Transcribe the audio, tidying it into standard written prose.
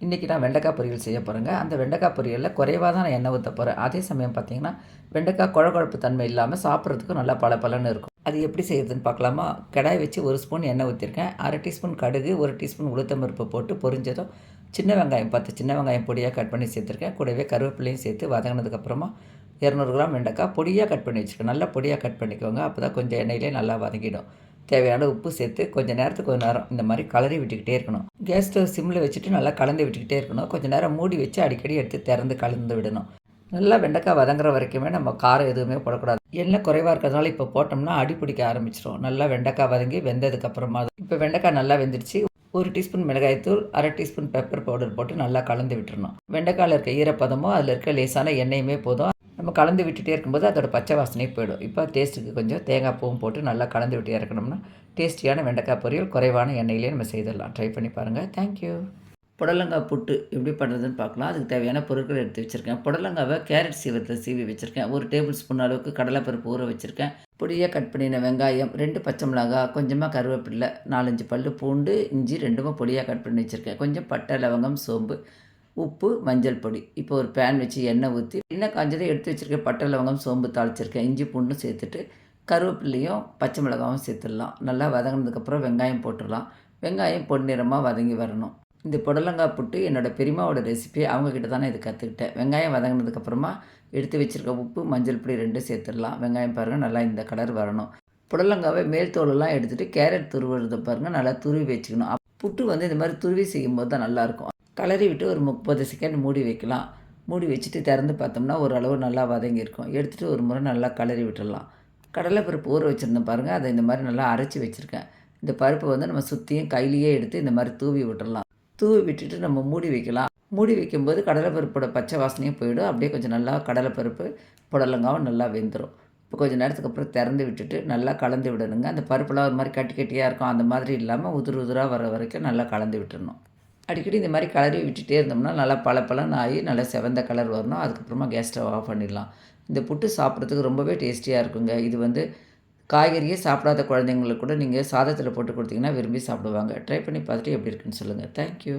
இன்றைக்கி நான் வெண்டைக்காய் பொரியல் செய்ய போகிறேங்க. அந்த வெண்டைக்காய் பொரியலில் குறைவாக தான் நான் எண்ணெய் ஊற்ற போகிறேன். அதே சமயம் பார்த்திங்கன்னா வெண்டைக்காய் குழகுழப்பு தன்மை இல்லாமல் சாப்பிட்றதுக்கும் நல்லா பளபளன்னு இருக்கும். அது எப்படி செய்யுதுன்னு பார்க்கலாமா? கடாய் வச்சு 1 ஸ்பூன் எண்ணெய் ஊற்றிருக்கேன். 1/2 டீஸ்பூன் கடுகு, 1 டீஸ்பூன் உளுத்தம்பருப்பு போட்டு பொரிஞ்சதும் சின்ன வெங்காயம் 10 சின்ன வெங்காயம் பொடியாக கட் பண்ணி சேர்த்துருக்கேன். கூடவே கருவேப்பிலையும் சேர்த்து வதங்கினதுக்கப்புறமா 200 கிராம் வெண்டைக்காய் பொடியாக கட் பண்ணி வச்சுருக்கேன். நல்லா பொடியாக கட் பண்ணிக்கோங்க. அப்போ தான் கொஞ்சம் எண்ணெயிலே நல்லா வதங்கிடும். தேவையான உப்பு சேர்த்து கொஞ்சம் நேரத்துக்கு கொஞ்சம் நேரம் இந்த மாதிரி கலரி விட்டுக்கிட்டே இருக்கணும். கேஸ் ஸ்டவ் சிம்மில் வச்சுட்டு நல்லா கலந்து விட்டுக்கிட்டே இருக்கணும். கொஞ்சம் நேரம் மூடி வச்சு அடிக்கடி எடுத்து திறந்து கலந்து விடணும். நல்லா வெண்டைக்காய் வதங்குற வரைக்குமே நம்ம காரம் எதுவுமே போடக்கூடாது. எண்ணெய் குறைவாக இருக்கிறதுனால இப்போ போட்டோம்னா அடி பிடிக்க ஆரம்பிச்சிடும். நல்லா வெண்டைக்காய் வதங்கி வெந்ததுக்கப்புறமா இப்போ வெண்டைக்காய் நல்லா வெந்துடுச்சு. 1 டீஸ்பூன் மிளகாய்த்தூள், 1/2 டீஸ்பூன் பெப்பர் பவுடர் போட்டு நல்லா கலந்து விட்டுறணும். வெண்டைக்காயில் இருக்க ஈரப்பதமோ அதில் இருக்க லேசான எண்ணெயுமே போதும். நம்ம கலந்து விட்டுட்டே இருக்கும்போது அதோட பச்சை வாசனையே போயிடும். இப்போ டேஸ்ட்டுக்கு கொஞ்சம் தேங்காய் பூவும் போட்டு நல்லா கலந்து விட்டு இறக்கணும்னா டேஸ்டியான வெண்டைக்காய் பொரியல் குறைவான எண்ணெயிலே நம்ம செய்திடலாம். ட்ரை பண்ணி பாருங்கள். தேங்க்யூ. புடலங்காய் புட்டு எப்படி பண்ணுறதுன்னு பார்க்கலாம். அதுக்கு தேவையான பொருட்கள் எடுத்து வச்சுருக்கேன். புடலங்காவை கேரட் சீவத்தில் சீவி வச்சுருக்கேன். 1 டேபிள் ஸ்பூன் அளவுக்கு கடலைப்பருப்பு ஊற வச்சுருக்கேன். பொடியாக கட் பண்ணின வெங்காயம், 2 பச்சை மிளகாய், கொஞ்சமாக கருவேப்பிலை, 4-5 பல் பூண்டு, இஞ்சி 2மே பொடியாக கட் பண்ணி வச்சுருக்கேன். கொஞ்சம் பட்டை, லவங்கம், சோம்பு, உப்பு, மஞ்சள் பொடி. இப்போ ஒரு பேன் வச்சு எண்ணெய் ஊற்றி எண்ணெய் காஞ்சதை எடுத்து வச்சுருக்கேன். பட்டை, லவங்கம், சோம்பு தாளிச்சிருக்கேன். இஞ்சி பூண்டும் சேர்த்துட்டு கருவேப்பிலையும் பச்சை மிளகாவும் சேர்த்துடலாம். நல்லா வதங்கினதுக்கப்புறம் வெங்காயம் போட்டுடலாம். வெங்காயம் பொன்னிறமாக வதங்கி வரணும். இந்த புடலங்காய் புட்டு என்னோடய பெரியம்மாவோட ரெசிபி. அவங்கக்கிட்ட தானே இது கற்றுக்கிட்டேன். வெங்காயம் வதங்கினதுக்கப்புறமா எடுத்து வச்சுருக்க உப்பு, மஞ்சள் பொடி 2 சேர்த்துடலாம். வெங்காயம் பாருங்கள் நல்லா இந்த கலர் வரணும். புடலங்காவை மேல் தோலெல்லாம் எடுத்துகிட்டு கேரட் துருவுறதை பாருங்கள் நல்லா துருவி வச்சுக்கணும். புட்டு இந்த மாதிரி துருவி செய்யும்போது தான் நல்லாயிருக்கும். கலரி விட்டு ஒரு 30 செகண்ட் மூடி வைக்கலாம். மூடி வச்சுட்டு திறந்து பார்த்தோம்னா ஓரளவு நல்லா வதங்கியிருக்கும். எடுத்துகிட்டு ஒரு முறை நல்லா கலரி விட்டுடலாம். கடலைப்பருப்பு ஊற வச்சுருந்தேன் பாருங்கள். அதை இந்த மாதிரி நல்லா அரைச்சி வச்சுருக்கேன். இந்த பருப்பை நம்ம சுற்றியும் கையிலேயே எடுத்து இந்த மாதிரி தூவி விட்டுடலாம். தூவி விட்டுட்டு நம்ம மூடி வைக்கலாம். மூடி வைக்கும்போது கடலைப்பருப்போட பச்சை வாசனையும் போயிடும். அப்படியே கொஞ்சம் நல்லா கடலைப்பருப்பு புடலங்காவும் நல்லா வெந்துடும். இப்போ கொஞ்சம் நேரத்துக்கு அப்புறம் திறந்து விட்டுட்டு நல்லா கலந்து விடணுங்க. அந்த பருப்புலாம் ஒரு மாதிரி கட்டி கட்டியாக இருக்கும். அந்த மாதிரி இல்லாமல் உதிர் உதிராக வர வரைக்கும் நல்லா கலந்து விட்டுடணும். அடிக்கடி இந்த மாதிரி கலரி விட்டுட்டே இருந்தோம்னா நல்லா பளபளன்னு ஆகி நல்லா செவந்த கலர் வரணும். அதுக்கப்புறமா கேஸ் ஸ்டவ் ஆஃப் பண்ணிடலாம். இந்த புட்டு சாப்பிட்றதுக்கு ரொம்பவே டேஸ்டியாக இருக்குங்க. இது காய்கறியே சாப்பிடாத குழந்தைங்களுக்கு கூட நீங்கள் சாதத்தில் போட்டு கொடுத்தீங்கன்னா விரும்பி சாப்பிடுவாங்க. ட்ரை பண்ணி பார்த்துட்டு எப்படி இருக்குன்னு சொல்லுங்கள். தேங்க்யூ.